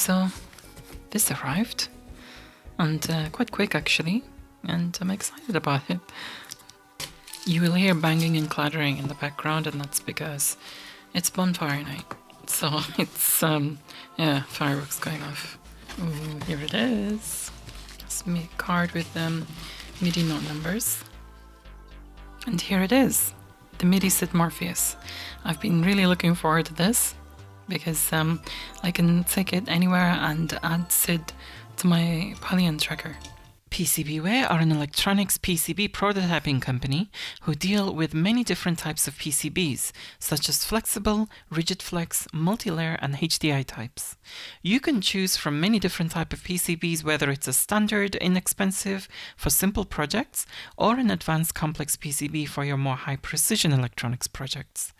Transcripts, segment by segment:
so this arrived, and quite quick actually, and I'm excited about it. You will hear banging and clattering in the background, and that's because it's bonfire night. So it's, yeah, fireworks going off. Ooh, here it is. It's a card with MIDI note numbers. And here it is, the MIDISID Morpheus. I've been really looking forward to this because I can take it anywhere and add SID to my Pallion tracker. PCBWare are an electronics PCB prototyping company who deal with many different types of PCBs, such as flexible, rigid flex, multi-layer and HDI types. You can choose from many different types of PCBs, whether it's a standard, inexpensive, for simple projects, or an advanced complex PCB for your more high-precision electronics projects.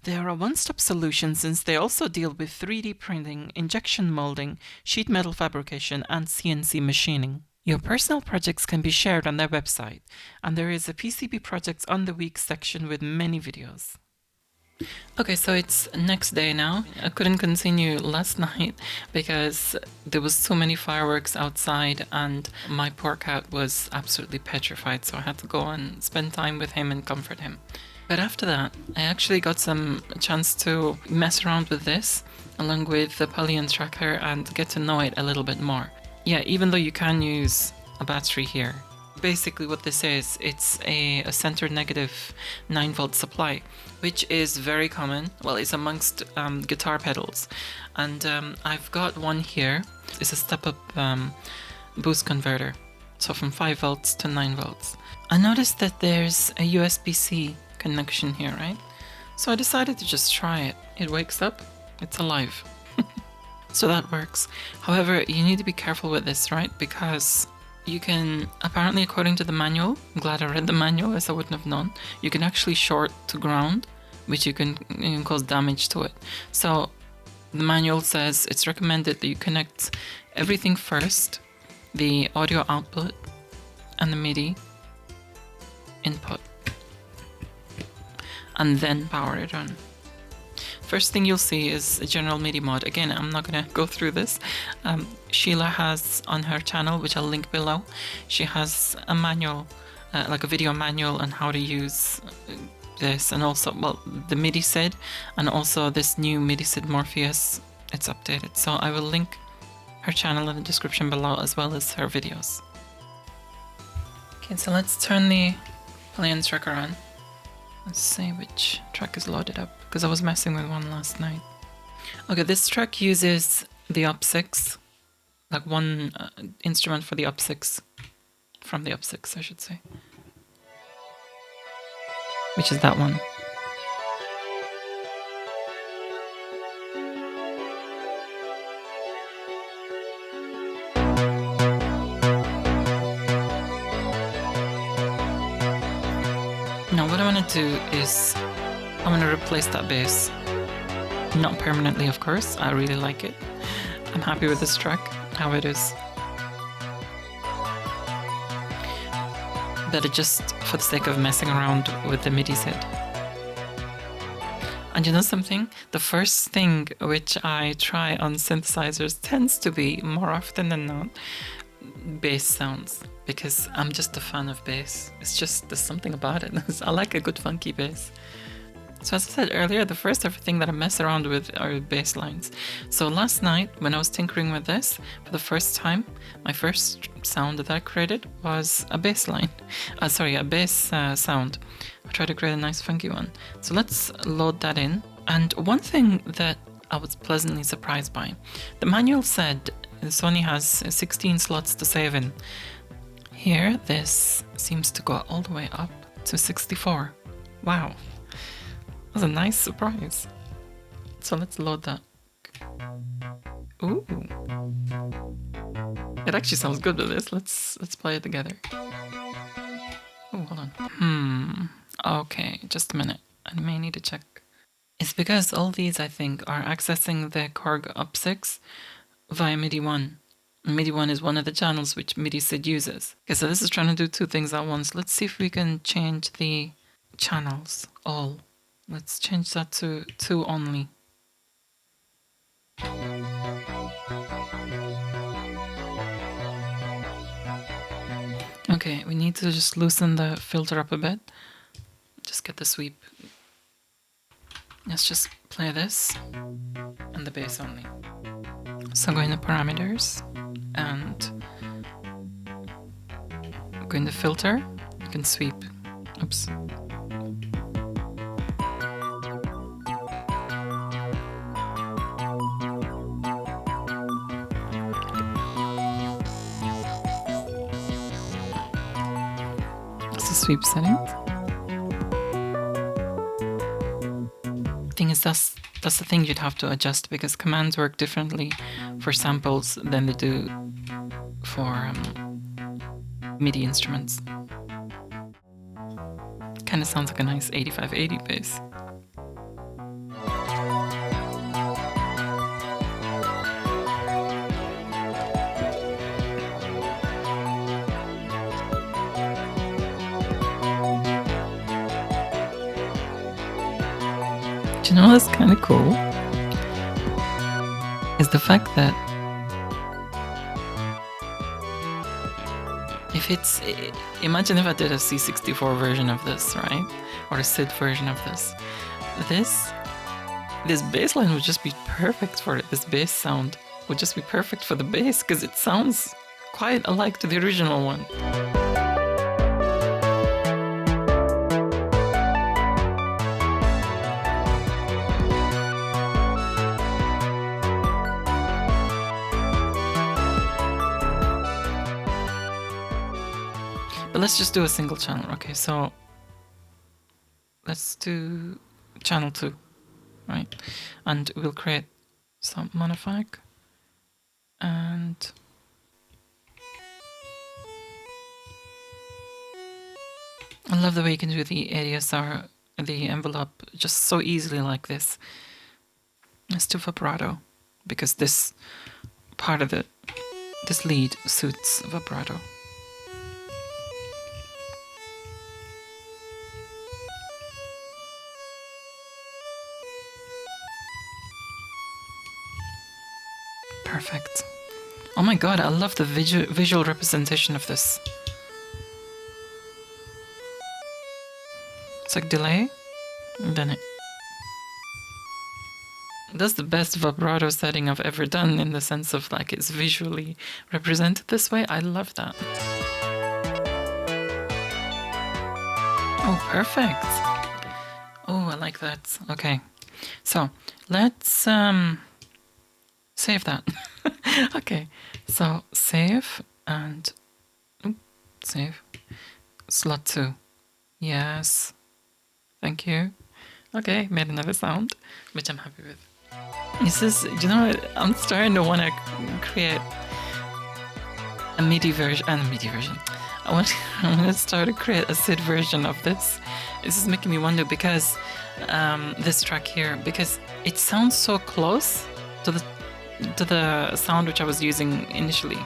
They are a one-stop solution since they also deal with 3D printing, injection molding, sheet metal fabrication, and CNC machining. Your personal projects can be shared on their website, and there is a PCB Projects on the Week section with many videos. Okay, so it's next day now. I couldn't continue last night because there was so many fireworks outside and my poor cat was absolutely petrified, so I had to go and spend time with him and comfort him. But after that, I actually got some chance to mess around with this along with the Pallion tracker and get to know it a little bit more. Yeah, even though you can use a battery here. Basically what this is, it's a center negative 9-volt supply, which is very common. Well, it's amongst guitar pedals. And I've got one here. It's a step-up boost converter. So from 5 volts to 9 volts. I noticed that there's a USB-C connection here, right? So I decided to just try it. It wakes up, it's alive. So that works. However, you need to be careful with this, right? Because you can, apparently according to the manual, I'm glad I read the manual as I wouldn't have known, you can actually short to ground, which you can cause damage to it. So the manual says it's recommended that you connect everything first, the audio output and the MIDI input, and then power it on. First thing you'll see is a general MIDI mod. Again, I'm not going to go through this. Shiela has on her channel, which I'll link below, she has a manual, like a video manual on how to use this, and also, well, the MIDISID, and also this new MIDISID Morpheus. It's updated. So I will link her channel in the description below as well as her videos. Okay, so let's turn the Pallion tracker on. Let's see which track is loaded up, because I was messing with one last night. Okay, this track uses the UP6, like one instrument for the UP6, from the UP6 I should say, which is that one. Now what I want to do is I want to replace that bass. Not permanently, of course. I really like it. I'm happy with this track, how it is. But it just for the sake of messing around with the MIDISID. And you know something? The first thing which I try on synthesizers tends to be, more often than not, bass sounds. Because I'm just a fan of bass. It's just, there's something about it. I like a good funky bass. So as I said earlier, the first ever thing that I mess around with are bass lines. So last night, when I was tinkering with this, for the first time, my first sound that I created was a bass line. Sorry, a bass sound. I tried to create a nice funky one. So let's load that in. And one thing that I was pleasantly surprised by, the manual said this only has 16 slots to save in. Here, this seems to go all the way up to 64. Wow. That was a nice surprise. So let's load that. Ooh. It actually sounds good with this. Let's play it together. Oh, hold on. Okay, just a minute. I may need to check. It's because all these, I think, are accessing the Korg UP6 via MIDI 1. MIDI 1 is one of the channels which MIDISID uses. Okay, so this is trying to do two things at once. Let's see if we can change the channels all. Let's change that to 2 only. Okay, we need to just loosen the filter up a bit. Just get the sweep. Let's just play this and the bass only. So go into parameters and go into filter. You can sweep. Oops. That's the sweep setting. Thing is, that's the thing you'd have to adjust because commands work differently for samples than they do for MIDI instruments. Kind of sounds like a nice 8580 bass. Do you know what's kind of cool? Is the fact that if it's... Imagine if I did a C64 version of this, right? Or a SID version of this. This bass line would just be perfect for it. This bass sound would just be perfect for the bass because it sounds quite alike to the original one. But let's just do a single channel. Okay, so let's do channel 2, right? And we'll create some monophonic. And I love the way you can do the ADSR, the envelope, just so easily like this. Let's do vibrato, because this part of this lead suits vibrato. Perfect. Oh my god, I love the visual representation of this. It's like delay, and then it... That's the best vibrato setting I've ever done in the sense of like it's visually represented this way. I love that. Oh, perfect. Oh, I like that. Okay, so let's save that. Okay, so save and save slot 2. Yes, thank you. Okay, made another sound, which I'm happy with. This is, you know what, I'm starting to want to create a MIDI version and a MIDI version. I'm going to start to create a SID version of this. This is making me wonder because this track here, because it sounds so close to the sound which I was using initially.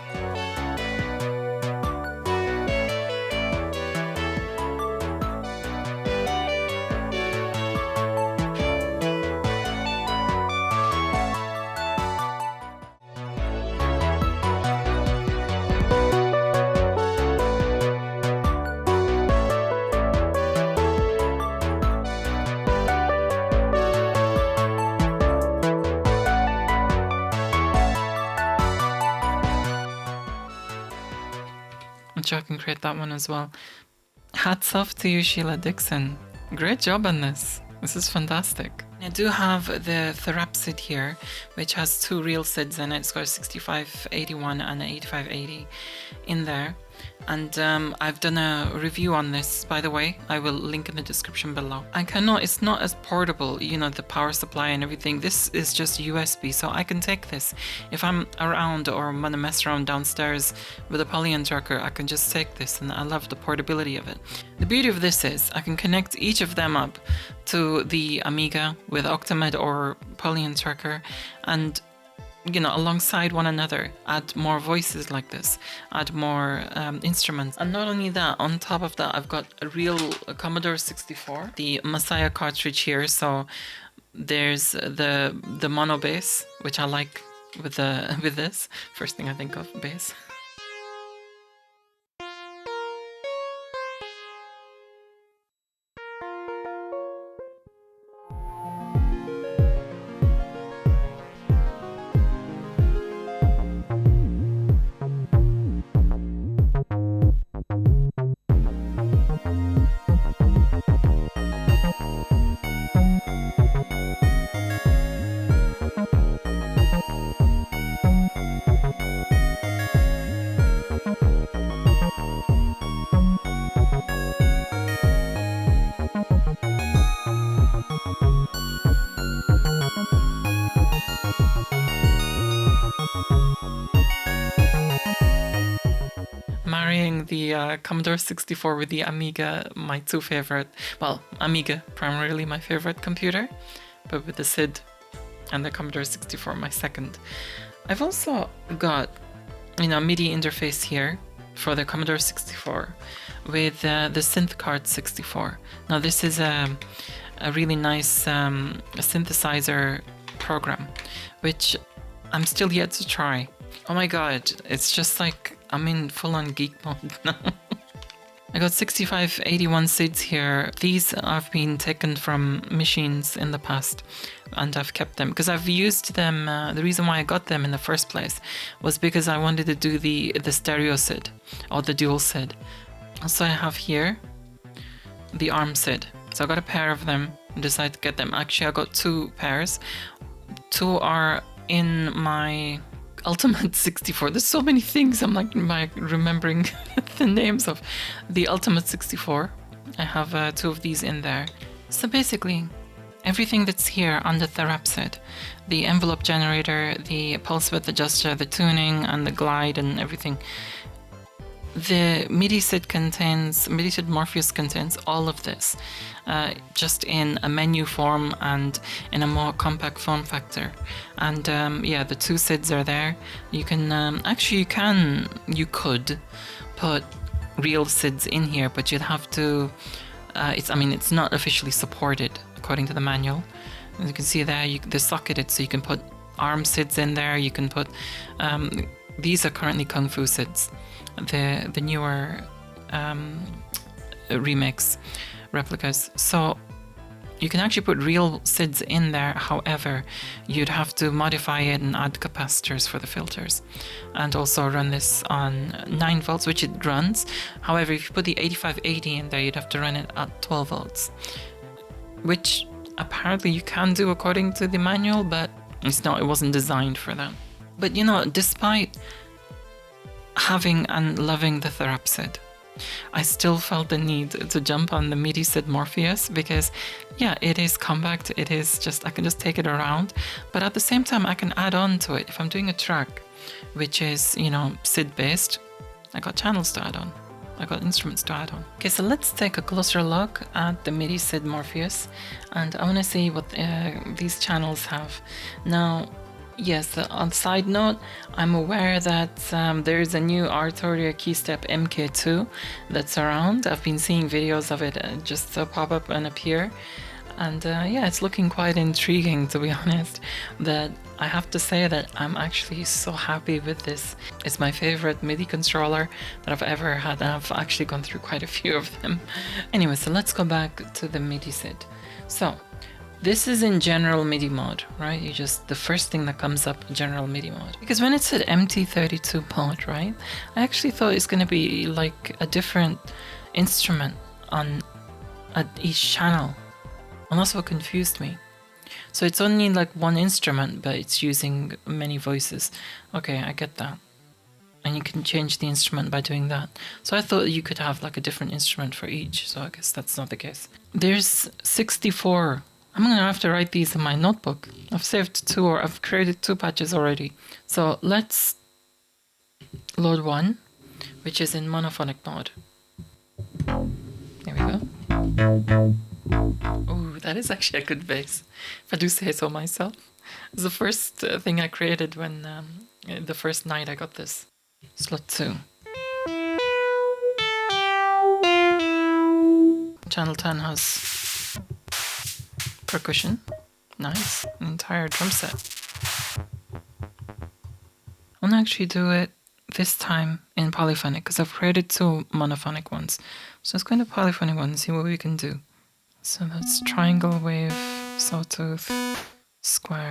I can create that one as well. Hats off to you, Shiela Dixon. Great job on this. This is fantastic. I do have the Therapsid here, which has 2 real SIDs in it. It's got a 6581 and an 8580 in there. And I've done a review on this, by the way. I will link in the description below. It's not as portable, you know, the power supply and everything. This is just USB, so I can take this. If I'm around or I'm gonna mess around downstairs with a polygon tracker, I can just take this, and I love the portability of it. The beauty of this is I can connect each of them up to the Amiga with Octamed or polygon tracker, and you know, alongside one another, add more voices like this, add more instruments. And not only that, on top of that, I've got a real Commodore 64, the Messiah cartridge here. So there's the mono bass, which I like with this. First thing I think of, bass. marrying the Commodore 64 with the Amiga, my two favorite, well, Amiga primarily my favorite computer, but with the SID and the Commodore 64 my second. I've also got, you know, MIDI interface here for the Commodore 64 with the Synth card 64. Now this is a really nice synthesizer program, which I'm still yet to try. Oh my god, it's just like I'm in full-on geek mode now. I got 6581 SIDs here. These have been taken from machines in the past and I've kept them because I've used them. The reason why I got them in the first place was because I wanted to do the stereo SID or the dual SID. So I have here the ARM SID. So I got a pair of them and decided to get them. Actually, I got two pairs. Two are in my Ultimate 64. There's so many things I'm like remembering the names of. The Ultimate 64. I have two of these in there. So basically, everything that's here under the Therapsid, the envelope generator, the pulse width adjuster, the tuning, and the glide and everything. The MIDISID Morpheus contains all of this, just in a menu form and in a more compact form factor. And yeah, the two SIDs are there. You can you could put real SIDs in here, but you'd have to. It's not officially supported according to the manual. As you can see there, they're socketed, so you can put ARM SIDs in there. You can put. These are currently Kung Fu SIDs. The newer remix replicas. So you can actually put real SIDs in there. However, you'd have to modify it and add capacitors for the filters, and also run this on 9 volts, which it runs. However, if you put the 8580 in there, you'd have to run it at 12 volts, which apparently you can do according to the manual, but it wasn't designed for that. But you know, despite having and loving the Therapsid, I still felt the need to jump on the MIDISID Morpheus because, yeah, it is compact. It is just, I can just take it around, but at the same time, I can add on to it. If I'm doing a track, which is, you know, SID based, I got channels to add on. I got instruments to add on. Okay, so let's take a closer look at the MIDISID Morpheus, and I want to see what these channels have. Now, yes, on side note, I'm aware that there is a new Arturia Keystep MK2 that's around. I've been seeing videos of it just pop up and appear. And yeah, it's looking quite intriguing, to be honest. But I have to say that I'm actually so happy with this. It's my favorite MIDI controller that I've ever had, and I've actually gone through quite a few of them. Anyway, so let's go back to the MIDISID. So this is in general MIDI mode, right? The first thing that comes up, general MIDI mode. Because when it said MT32 mode, right? I actually thought it's going to be like a different instrument at each channel. And that's what confused me. So it's only like one instrument, but it's using many voices. Okay, I get that. And you can change the instrument by doing that. So I thought you could have like a different instrument for each. So I guess that's not the case. There's 64. I'm gonna have to write these in my notebook. I've created 2 patches already. So let's load one, which is in monophonic mode. There we go. Oh, that is actually a good bass, if I do say so myself. It's the first thing I created when the first night I got this. Slot 2. Channel 10 has percussion. Nice. An entire drum set. I want to actually do it this time in polyphonic because I've created 2 monophonic ones. So let's go into polyphonic one and see what we can do. So that's triangle, wave, sawtooth, square,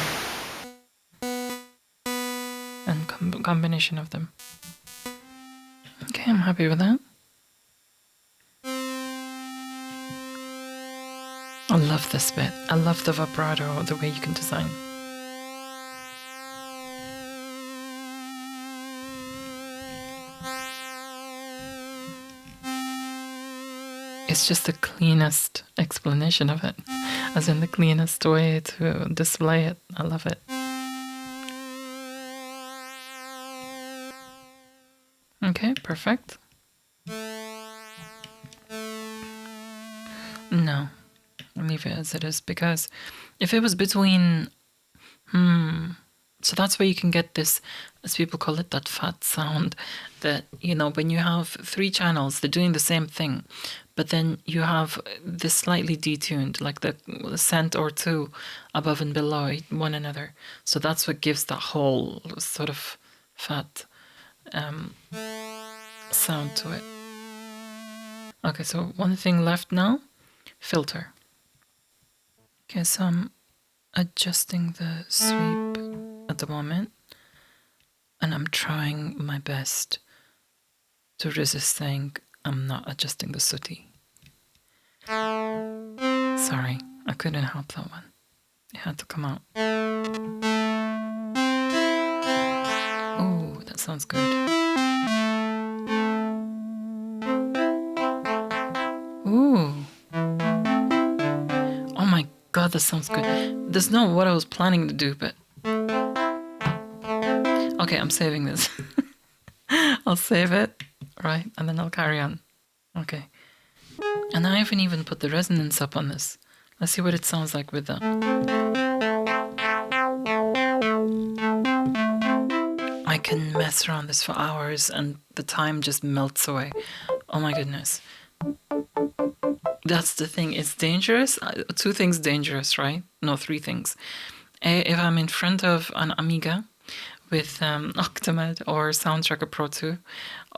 and combination of them. Okay, I'm happy with that. I love this bit. I love the vibrato, the way you can design. It's just the cleanest explanation of it, as in the cleanest way to display it. I love it. Okay, perfect. leave it as it is, because if it was between, so that's where you can get this, as people call it, that fat sound, that, you know, when you have 3 channels, they're doing the same thing, but then you have this slightly detuned, like the cent or 2 above and below one another. So that's what gives that whole sort of fat sound to it. Okay, so one thing left now, filter. Okay, so I'm adjusting the sweep at the moment, and I'm trying my best to resist saying I'm not adjusting the sooty. Sorry, I couldn't help that one. It had to come out. Oh, that sounds good. Ooh. Oh my god, that sounds good. That's not what I was planning to do, but... Okay, I'm saving this. I'll save it, right, and then I'll carry on. Okay. And I haven't even put the resonance up on this. Let's see what it sounds like with that. I can mess around this for hours and the time just melts away. Oh my goodness. That's the thing, it's dangerous. 2 things dangerous, right? No, 3 things. If I'm in front of an Amiga with Octamed or Soundtracker Pro 2,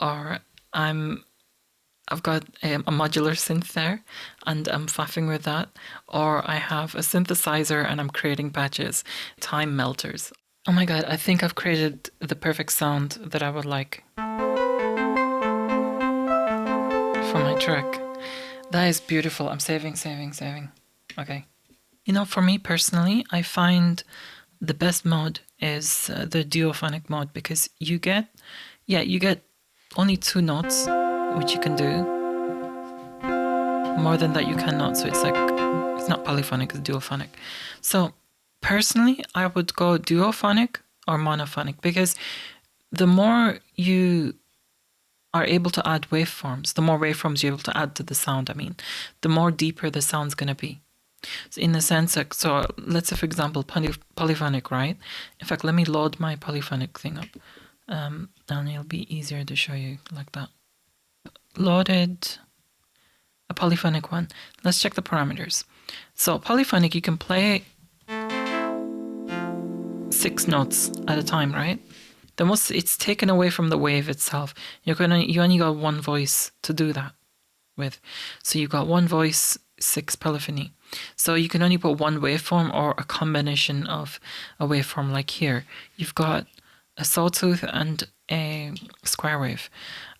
or I've got a modular synth there and I'm faffing with that, or I have a synthesizer and I'm creating patches, time melters. Oh my god, I think I've created the perfect sound that I would like for my track. That is beautiful. I'm saving. Okay. You know, for me personally, I find the best mode is the duophonic mode, because you get only 2 notes, which you can do. More than that you cannot, so it's like, it's not polyphonic, it's duophonic. So personally, I would go duophonic or monophonic, because the more you are able to add waveforms, the more waveforms you're able to add to the sound, the more deeper the sound's going to be. So in a sense, so let's say, for example, polyphonic, right? In fact, let me load my polyphonic thing up, and it'll be easier to show you like that. Loaded a polyphonic one. Let's check the parameters. So polyphonic, you can play 6 notes at a time, right? Then once it's taken away from the wave itself, you only got 1 voice to do that with. So you got 1 voice, 6 polyphony. So you can only put 1 waveform or a combination of a waveform. Like here, you've got a sawtooth and a square wave,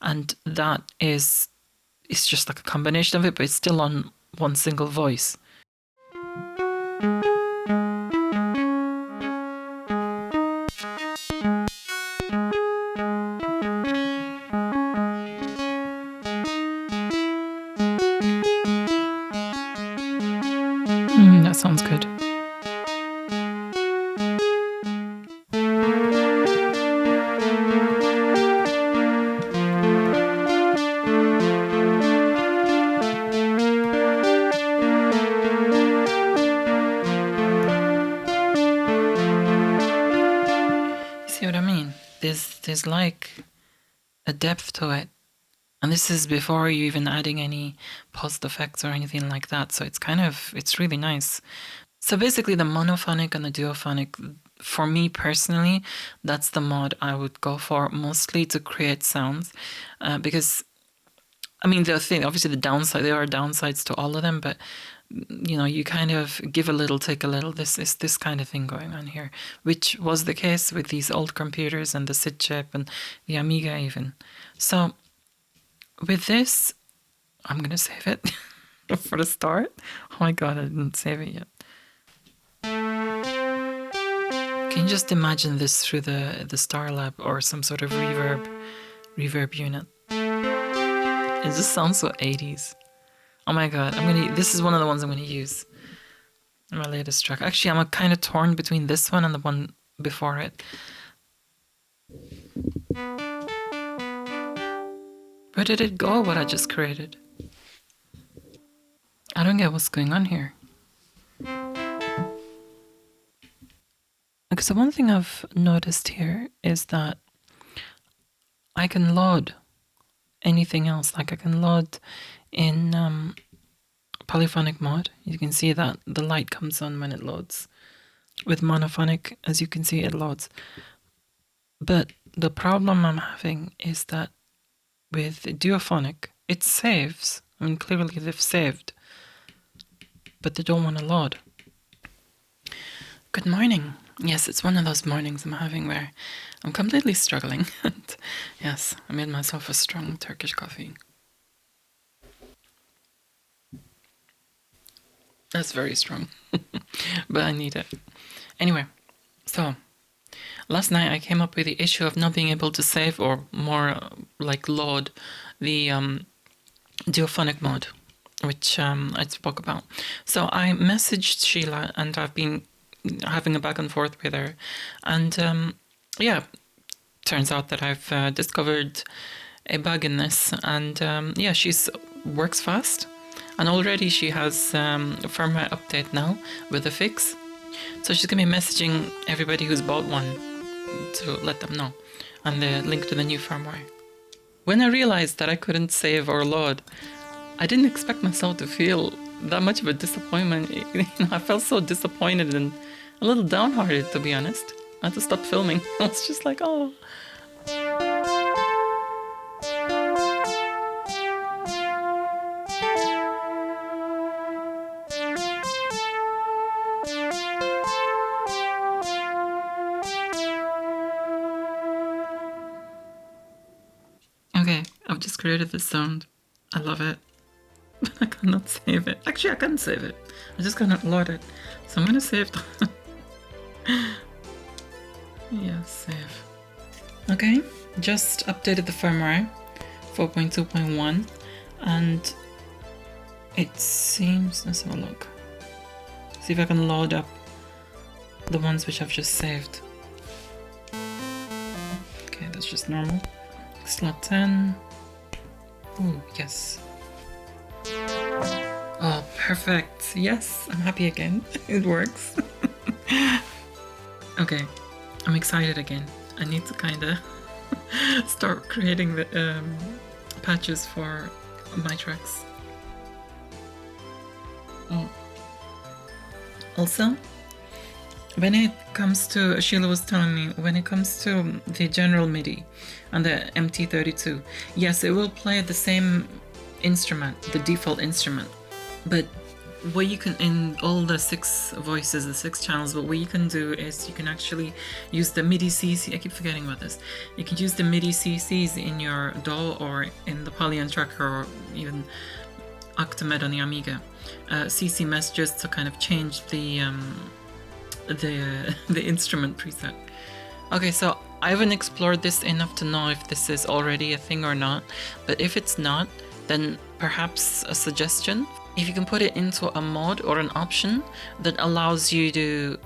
and that it's just like a combination of it, but it's still on 1 single voice. That sounds good. See what I mean? There's like a depth to it. And this is before you even adding any post effects or anything like that. So it's really nice. So basically the monophonic and the duophonic, for me personally, that's the mod I would go for mostly to create sounds. Because, the thing, obviously the downside, there are downsides to all of them, but you kind of give a little, take a little. This is this kind of thing going on here, which was the case with these old computers and the SID chip and the Amiga even. So with this, I'm going to save it for the start. Oh my god, I didn't save it yet. Can you just imagine this through the Starlab or some sort of reverb unit? It just sounds so 80s. Oh my god, this is one of the ones I'm going to use in my latest track. Actually, I'm kind of torn between this one and the one before it. Where did it go, what I just created? I don't get what's going on here. Okay, so one thing I've noticed here is that I can load anything else. Like I can load in polyphonic mode. You can see that the light comes on when it loads. With monophonic, as you can see, it loads. But the problem I'm having is that with duophonic, it saves. I mean, clearly they've saved, but they don't want to load. Good morning. Yes, it's one of those mornings I'm having where I'm completely struggling. And yes, I made myself a strong Turkish coffee. That's very strong, but I need it. Anyway, so last night I came up with the issue of not being able to save or more like load the duophonic mode, which I spoke about. So I messaged Shiela and I've been having a back and forth with her, and yeah, turns out that I've discovered a bug in this, and yeah, she's works fast, and already she has a firmware update now with a fix. So she's gonna be messaging everybody who's bought one to let them know, and the link to the new firmware. When I realized that I couldn't save or load, I didn't expect myself to feel that much of a disappointment. I felt so disappointed and a little downhearted, to be honest. I had to stop filming. I was just like, oh. Okay, I've just created this sound. I love it. But I cannot save it. Actually, I can save it. I just cannot load it. So I'm gonna save that. Yeah, save. Okay, just updated the firmware 4.2.1, and it seems, let's have a look. See if I can load up the ones which I've just saved. Okay, that's just normal. Slot 10. Oh, yes. Oh, perfect. Yes, I'm happy again. It works. Okay, I'm excited again. I need to kind of start creating the patches for my tracks. Oh. Also, when it comes to, Sheila was telling me, when it comes to the general MIDI and the MT32, yes, it will play the same instrument, the default instrument, but what you can, in all the 6 voices, the 6 channels, but what you can do is you can actually use the MIDI CC, I keep forgetting about this, you can use the MIDI CCs in your DAW or in the Polyphonic tracker or even Octamed on the Amiga, CC messages to kind of change the instrument preset. Okay, so I haven't explored this enough to know if this is already a thing or not, but if it's not, then perhaps a suggestion. If you can put it into a mode or an option that allows you to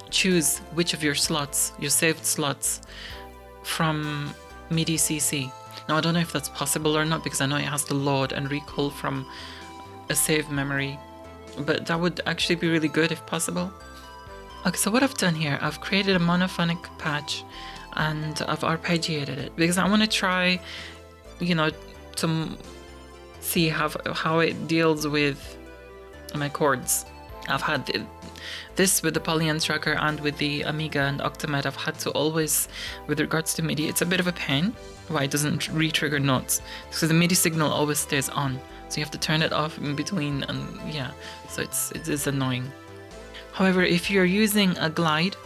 choose which of your slots, your saved slots, from MIDI CC. Now I don't know if that's possible or not, because I know it has to load and recall from a save memory, but that would actually be really good if possible. Okay, so what I've done here, I've created a monophonic patch and I've arpeggiated it because I want to try, you know, to see how it deals with my chords. I've had this with the Polyphonic tracker and with the Amiga and Octamed. I've had to always, with regards to MIDI, it's a bit of a pain why it doesn't re-trigger notes, because the MIDI signal always stays on, so you have to turn it off in between, and yeah, so it is annoying. However, if you're using a glide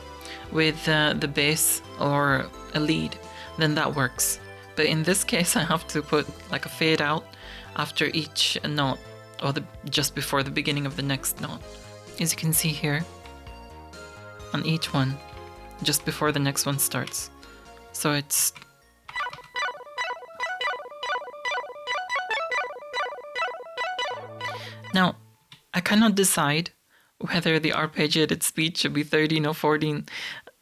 with the bass or a lead, then that works. But in this case, I have to put like a fade out after each note, or just before the beginning of the next note. As you can see here, on each one, just before the next one starts. So it's... Now, I cannot decide whether the arpeggiated speed should be 13 or 14.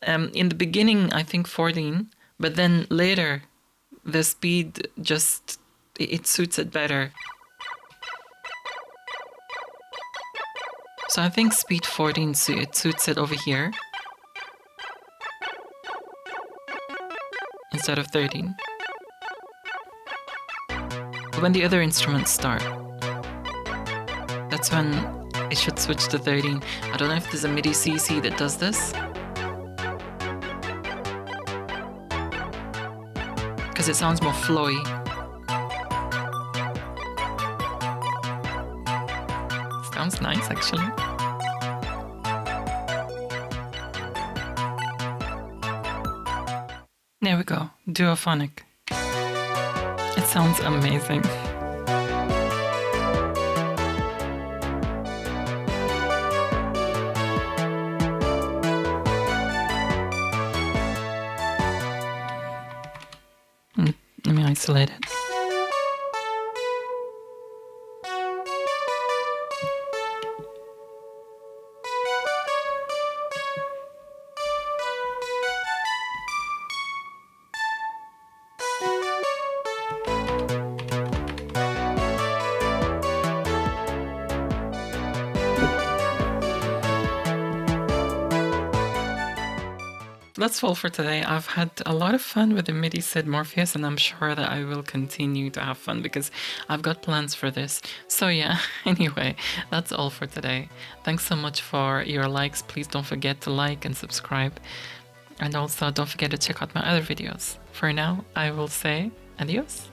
In the beginning, I think 14, but then later, the speed just, it suits it better. So I think speed 14, it suits it over here. instead of 13. When the other instruments start, that's when it should switch to 13. I don't know if there's a MIDI CC that does this, because it sounds more flowy. Sounds nice, actually. There we go, duophonic. It sounds amazing. Let me isolate it. That's all for today. I've had a lot of fun with the MIDISID Morpheus, and I'm sure that I will continue to have fun because I've got plans for this. So yeah, anyway, that's all for today. Thanks so much for your likes. Please don't forget to like and subscribe. And also don't forget to check out my other videos. For now, I will say adios.